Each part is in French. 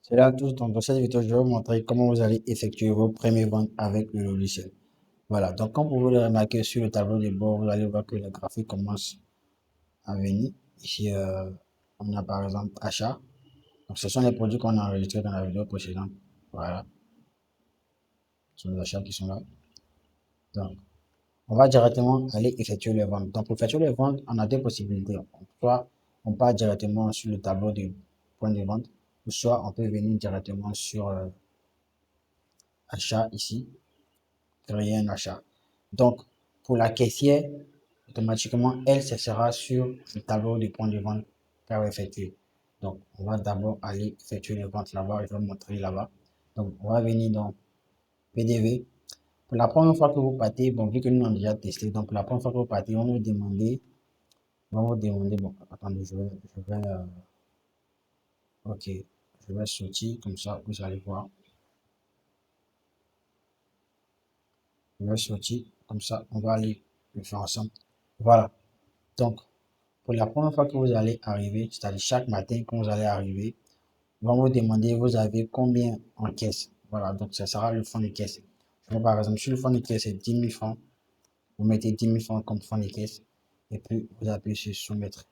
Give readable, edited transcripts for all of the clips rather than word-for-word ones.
Salut à tous, donc dans cette vidéo, je vais vous montrer comment vous allez effectuer vos premières ventes avec le logiciel. Voilà, donc comme vous le remarquer sur le tableau de bord, vous allez voir que le graphique commence à venir. Ici, on a par exemple achat. Donc ce sont les produits qu'on a enregistrés dans la vidéo précédente. Voilà, ce sont les achats qui sont là. Donc, on va directement aller effectuer les ventes. Donc pour effectuer les ventes, on a deux possibilités. Soit on part directement sur le tableau de points de vente, ou soit on peut venir directement sur achat ici, créer un achat. Donc, pour la caissière, automatiquement, elle, ce sera sur le tableau des points de vente qu'elle va effectuer. Donc, on va d'abord aller effectuer les ventes là-bas. Je vais vous montrer là-bas. Donc, on va venir dans PDV. Pour la première fois que vous partez, bon, vu que nous avons déjà testé, donc pour la première fois que vous partez, on va vous demander, bon, attendez, ok, je vais sortir comme ça, vous allez voir. Je vais sortir comme ça, on va aller le faire ensemble. Voilà. Donc, pour la première fois que vous allez arriver, c'est-à-dire chaque matin quand vous allez arriver, ils vont vous demander vous avez combien en caisse. Voilà, donc ça sera le fonds de caisse. Par exemple, sur le fonds de caisse, c'est 10 000 francs. Vous mettez 10 000 francs comme fonds de caisse et puis vous appuyez sur soumettre.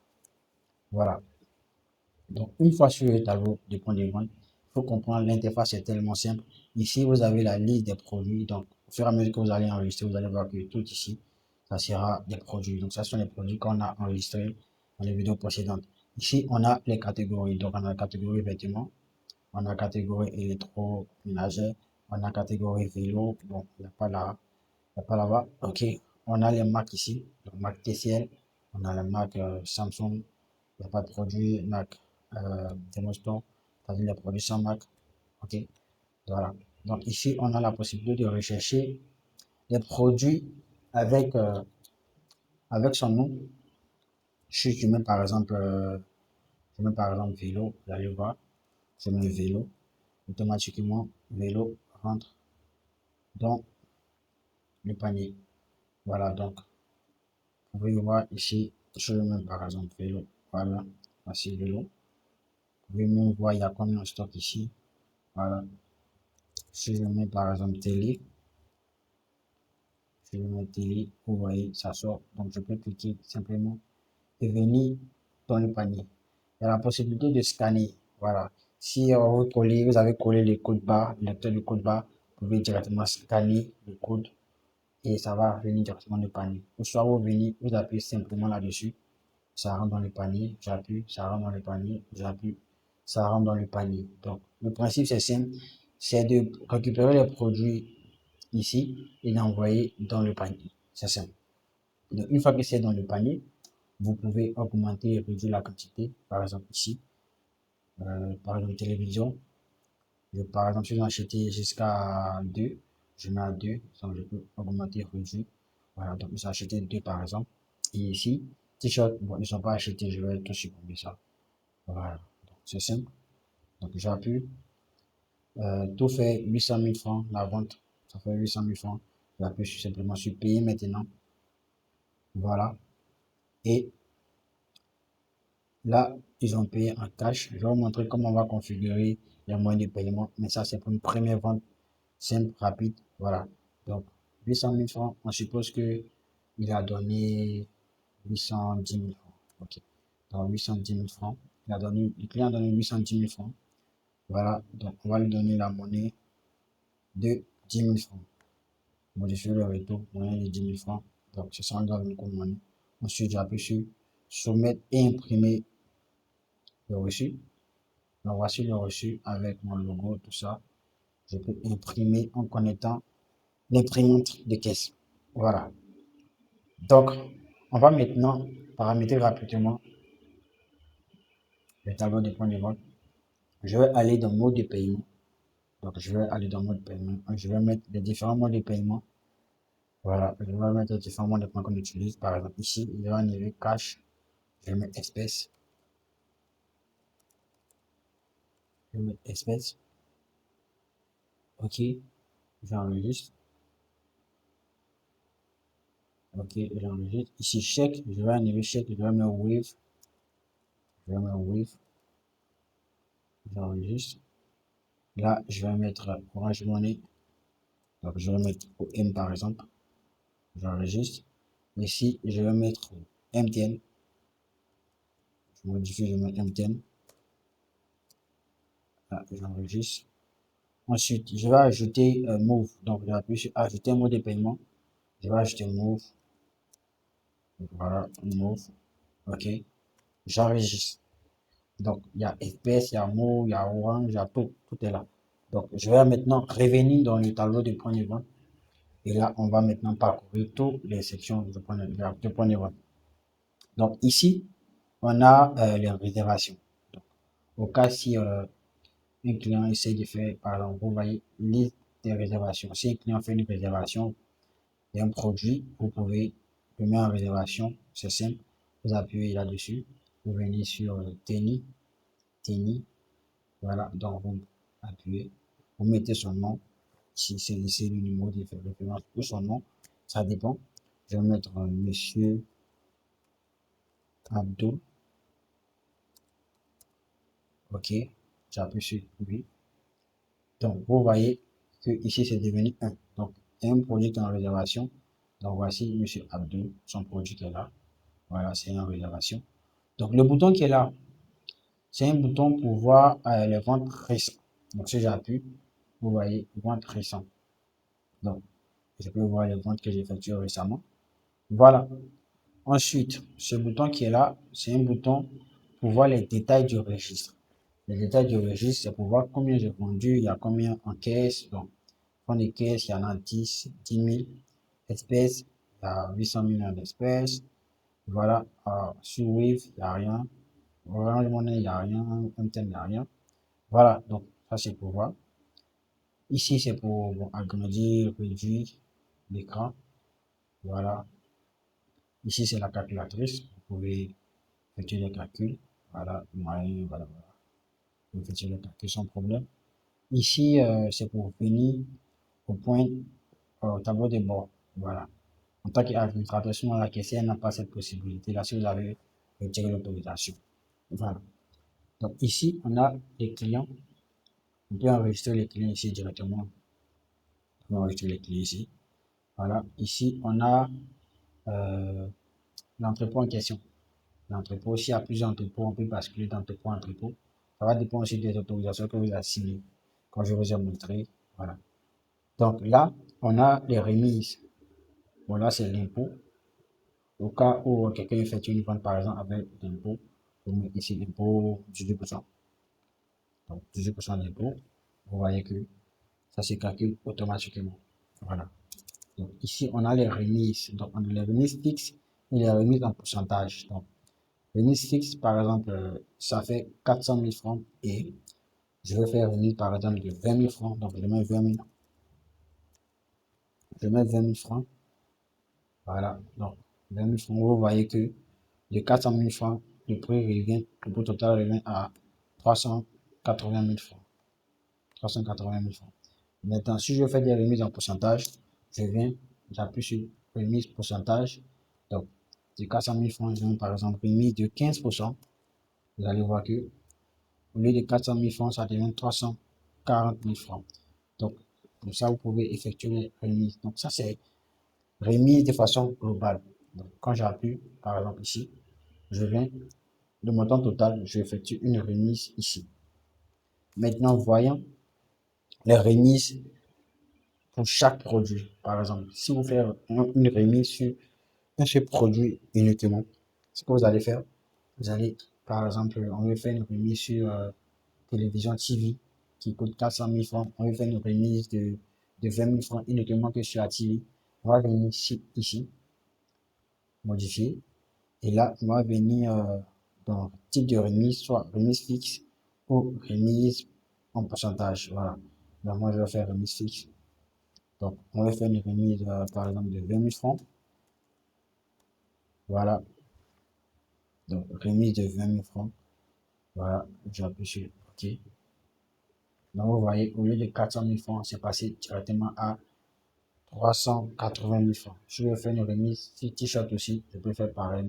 Voilà. Donc, une fois sur le tableau de points de vente, il faut comprendre l'interface est tellement simple. Ici, vous avez la liste des produits. Donc, au fur et à mesure que vous allez enregistrer, vous allez voir que tout ici, ça sera des produits. Donc, ça sont les produits qu'on a enregistrés dans les vidéos précédentes. Ici, on a les catégories. Donc, on a la catégorie vêtements, on a la catégorie électroménager, on a la catégorie vélo. Bon, il n'y a pas là, il n'y a pas là-bas. OK. On a les marques ici. Donc, marque TCL. On a la marque Samsung. Il n'y a pas de produit Mac. Démonstrons, c'est-à-dire les produits sans Mac. OK. Voilà. Donc, ici, on a la possibilité de rechercher les produits avec, avec son nom. Si je mets par exemple, vélo, vous allez voir, je mets vélo, automatiquement, vélo rentre dans le panier. Voilà, donc, vous pouvez voir ici, je mets par exemple vélo. Voilà, voici vélo. Vous pouvez même voir, il y a combien de stock ici. Voilà. Si je mets par exemple télé, je vais mets télé, vous voyez, ça sort. Donc, je peux cliquer simplement et venir dans le panier. Il y a la possibilité de scanner. Voilà. Si vous avez collé le code barre, le lecteur de code barre, vous pouvez directement scanner le code et ça va venir directement dans le panier. Ou soit vous venez, vous appuyez simplement là-dessus, ça rentre dans le panier, j'appuie, ça rentre dans le panier, j'appuie, ça rentre dans le panier. Donc, le principe c'est simple, c'est de récupérer les produits ici et d'envoyer dans le panier. C'est simple. Donc, une fois que c'est dans le panier, vous pouvez augmenter et réduire la quantité. Par exemple, ici, par exemple, télévision. Par exemple, si j'en acheté jusqu'à 2, je mets à 2, donc je peux augmenter et réduire. Voilà, donc j'ai acheté 2 par exemple. Et ici, t-shirt, bon, ils ne sont pas achetés, je vais tout supprimer ça. Voilà, donc c'est simple. Donc j'appuie, tout fait 800 000 francs, la vente, ça fait 800 000 francs. J'appuie simplement sur payer maintenant. Voilà. Et là, ils ont payé en cash. Je vais vous montrer comment on va configurer les moyens de paiement. Mais ça, c'est pour une première vente simple, rapide. Voilà. Donc, 800 000 francs, on suppose que il a donné 810 000 francs. OK. Donc, 810 000 francs. Le client a donné 810 000 francs. Voilà. Donc, on va lui donner la monnaie de 10 000 francs. Modifier le retour, monnaie de 10 000 francs. Donc, c'est ça, on doit venir comme monnaie. Ensuite, j'appuie sur soumettre et imprimer le reçu. Donc voici le reçu avec mon logo, tout ça. Je peux imprimer en connectant l'imprimante de caisse. Voilà. Donc, on va maintenant paramétrer rapidement le tableau de points de vente. Je vais aller dans mode de paiement. Donc, je vais aller dans mode paiement. Je vais mettre les différents modes de paiement. Voilà. Je vais mettre les différents modes de paiement qu'on utilise. Par exemple, ici, il y a un niveau cash. Je vais mettre espèce. Je vais mettre espèce. OK. J'enregistre. OK. J'enregistre. Ici, chèque. Je vais enlever chèque. Je vais mettre wave. Je vais mettre wave. J'enregistre. Là, je vais mettre Orange Money. Donc, je vais mettre OM par exemple. J'enregistre. Ici, je vais mettre MTN. Je modifie, je mets MTN. Là, j'enregistre. Ensuite, je vais ajouter Move. Donc, j'appuie sur ajouter un mot de paiement. Je vais ajouter Move. Voilà, Move. OK. J'enregistre. Donc, il y a FPS, il y a Move, il y a Orange, il y a tout. Tout est là. Donc, je vais maintenant revenir dans le tableau de points de vente. Et là, on va maintenant parcourir toutes les sections de points de vente. Donc, ici, on a les réservations. Donc, au cas si un client essaie de faire, par exemple, vous voyez, liste des réservations. Si un client fait une réservation d'un produit, vous pouvez le mettre en réservation. C'est simple. Vous appuyez là-dessus. Vous venez sur Teni. Voilà. Donc, vous appuyez. Vous mettez son nom. Si c'est laissé le numéro de référence ou son nom, ça dépend. Je vais mettre Monsieur Abdul. OK. J'appuie sur oui. Donc, vous voyez que ici, c'est devenu 1. Donc, un produit qui est en réservation. Donc, voici Monsieur Abdul, son produit qui est là. Voilà, c'est en réservation. Donc, le bouton qui est là, c'est un bouton pour voir les ventes récentes. Donc, si j'appuie, vous voyez, ventes récentes. Donc, je peux voir les ventes que j'ai effectuées récemment. Voilà. Ensuite, ce bouton qui est là, c'est un bouton pour voir les détails du registre. Les détails du registre, c'est pour voir combien j'ai vendu, il y a combien en caisse. Donc, fonds de caisse, il y en a 10 000 espèces, il y a 800 millions d'espèces. Voilà, sur Wave, il n'y a rien. Orange Money, il n'y a rien. MTN, il n'y a rien. Voilà, donc ça c'est pour voir. Ici, c'est pour bon, agrandir, réduire l'écran. Voilà. Ici, c'est la calculatrice. Vous pouvez effectuer les calculs. Voilà, moyen, voilà, voilà. Vous pouvez effectuer les calculs sans problème. Ici, c'est pour venir au point, au tableau de bord. Voilà. En tant qu'administrateur, sinon la caissière n'a pas cette possibilité-là si vous avez retiré l'autorisation. Voilà. Donc ici, on a les clients. On peut enregistrer les clients ici directement. On peut enregistrer les clients ici. Voilà. Ici, on a euh, l'entrepôt en question. L'entrepôt, s'il y a plusieurs entrepôts, on peut basculer d'entrepôt en entrepôt. Ça va dépendre aussi des autorisations que vous avez signées, comme je vous ai montré. Voilà. Donc là, on a les remises. Bon, là, c'est l'impôt. Au cas où quelqu'un effectue une vente, par exemple, avec l'impôt, vous mettez ici l'impôt 18%. Donc, 18% d'impôt. Vous voyez que ça se calcule automatiquement. Voilà. Donc, ici, on a les remises. Donc, on a les remises fixes et les remises en pourcentage. Donc, remise fixe, par exemple, ça fait 400 000 francs et je vais faire une remise, par exemple, de 20 000 francs. Donc, je mets 20 000. Je mets 20 000 francs. Voilà. Donc, 20 000 francs, vous voyez que de 400 000 francs, le prix revient, le prix total revient à 380 000 francs. 380 000 francs. Maintenant, si je fais des remises en pourcentage, je viens, j'appuie sur remise pourcentage. Donc, de 400 000 francs, je viens par exemple remise de 15%. Vous allez voir que au lieu de 400 000 francs, ça devient 340 000 francs. Donc, comme ça, vous pouvez effectuer les remises. Donc, ça, c'est remise de façon globale. Donc, quand j'appuie, par exemple ici, je viens, le montant total, je effectue une remise ici. Maintenant, voyons les remises pour chaque produit. Par exemple, si vous faites une remise sur un seul produit uniquement, ce que vous allez faire, vous allez, par exemple, on veut faire une remise sur télévision TV qui coûte 400 000 francs. On veut faire une remise de 20 000 francs uniquement que sur la TV. On va venir ici, modifier. Et là, on va venir dans type de remise, soit remise fixe ou remise en pourcentage. Voilà. Donc, moi, je vais faire remise fixe. Donc, on va faire une remise, par exemple, de 20 000 francs. Voilà. Donc, remise de 20 000 francs. Voilà. J'appuie sur OK. Donc, vous voyez, au lieu de 400 000 francs, c'est passé directement à 380 000 francs. Si je veux faire une remise sur t-shirt aussi, je peux faire pareil.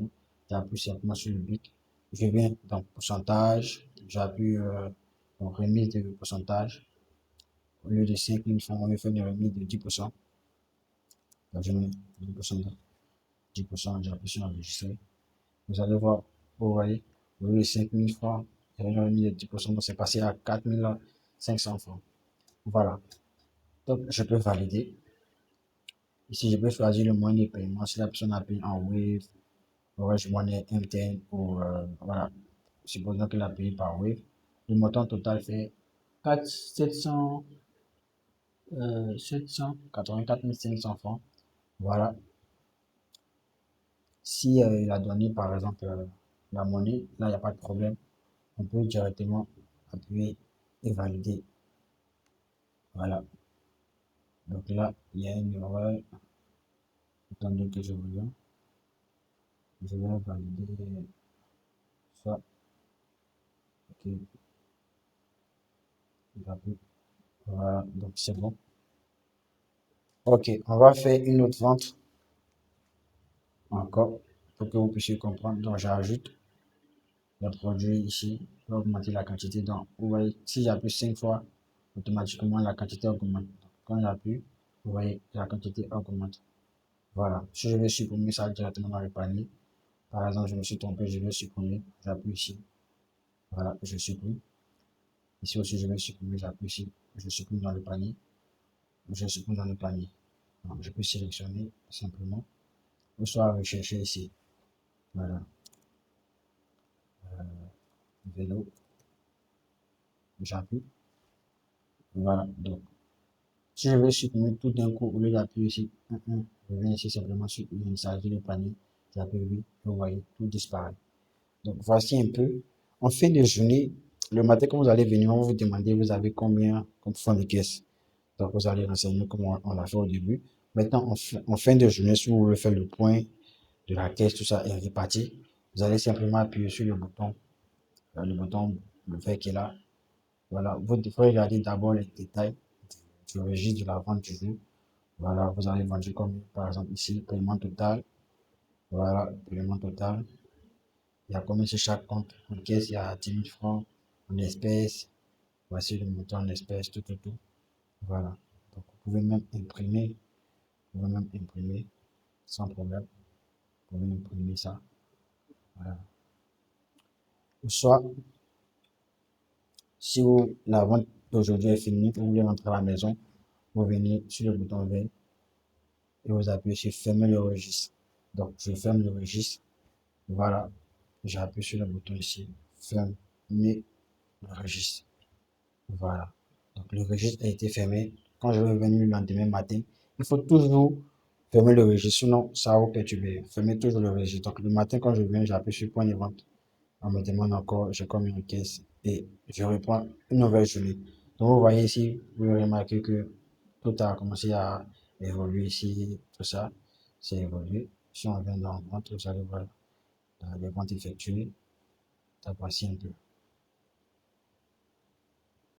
J'appuie simplement sur le but. Je viens dans pourcentage. J'appuie remise de pourcentage. Au lieu de 5000 francs, on va faire une remise de 10%. La journée, 10%, 10%, j'appuie sur enregistrer. Vous allez voir, vous voyez, au lieu de 5000 francs, il y a une remise de 10%, donc c'est passé à 4500 francs. Voilà. Donc, je peux valider. Ici, je peux choisir le moyen de paiement. Si la personne a payé en Wave, Orange Money, MTN ou voilà. Supposons qu'elle a payé par Wave. Le montant total fait 4 700, 784 500 francs. Voilà. Si il a donné par exemple la monnaie, là il n'y a pas de problème. On peut directement appuyer et valider. Voilà. Donc là, il y a une erreur. Attendez que je reviens. Je vais valider ça. Ok. J'appuie. Voilà. Donc c'est bon. Ok. On va faire une autre vente encore pour que vous puissiez comprendre. Donc j'ajoute le produit ici. Je vais augmenter la quantité. Donc vous voyez, si j'appuie 5 fois, automatiquement la quantité augmente. Donc, quand j'appuie, vous voyez, la quantité augmente. Voilà. Si je veux supprimer ça directement dans le panier, par exemple, je me suis trompé, je veux supprimer, j'appuie ici. Voilà, je supprime. Ici aussi, je vais supprimer, j'appuie ici. Je supprime dans le panier. Je supprime dans le panier. Donc, je peux sélectionner simplement, ou soit rechercher ici. Voilà, vélo, j'appuie. Voilà, donc, si je veux supprimer tout d'un coup, au lieu d'appuyer ici, je viens ici simplement sur l'initialiser le panier, j'appuie oui, vous voyez, tout disparaît. Donc, voici un peu. En fin de journée, le matin, quand vous allez venir, on va vous demander, vous avez combien comme fonds de caisse. Donc, vous allez renseigner comme on l'a fait au début. Maintenant, en fin de journée, si vous voulez faire le point de la caisse, tout ça est réparti, vous allez simplement appuyer sur le bouton le vert qui est là. Voilà, vous devrez regarder d'abord les détails du registre de la vente du jour. Voilà, vous avez vendu comme, par exemple, ici, paiement total. Voilà, paiement total. Il y a combien sur chaque compte? En caisse, il y a 10 000 francs. En espèces, voici le montant en espèces, tout, tout, tout. Voilà. Donc, vous pouvez même imprimer. Vous pouvez même imprimer sans problème. Vous pouvez imprimer ça. Voilà. Ou soit, si vous, la vente d'aujourd'hui est finie, vous voulez rentrer à la maison, vous venez sur le bouton vert et vous appuyez sur fermer le registre. Donc, je ferme le registre. Voilà. J'appuie sur le bouton ici. Fermer le registre. Voilà. Donc, le registre a été fermé. Quand je vais venir le lendemain matin, il faut toujours fermer le registre, sinon ça va vous perturber. Fermez toujours le registre. Donc, le matin, quand je viens, j'appuie sur point de vente. On me demande encore, j'ai combien de caisse et je reprends une nouvelle journée. Donc, vous voyez ici, vous remarquez que tout a commencé à évoluer ici, tout ça, c'est évolué. Si on vient dans vente, vous allez voir les ventes effectuées. Ça voici un peu.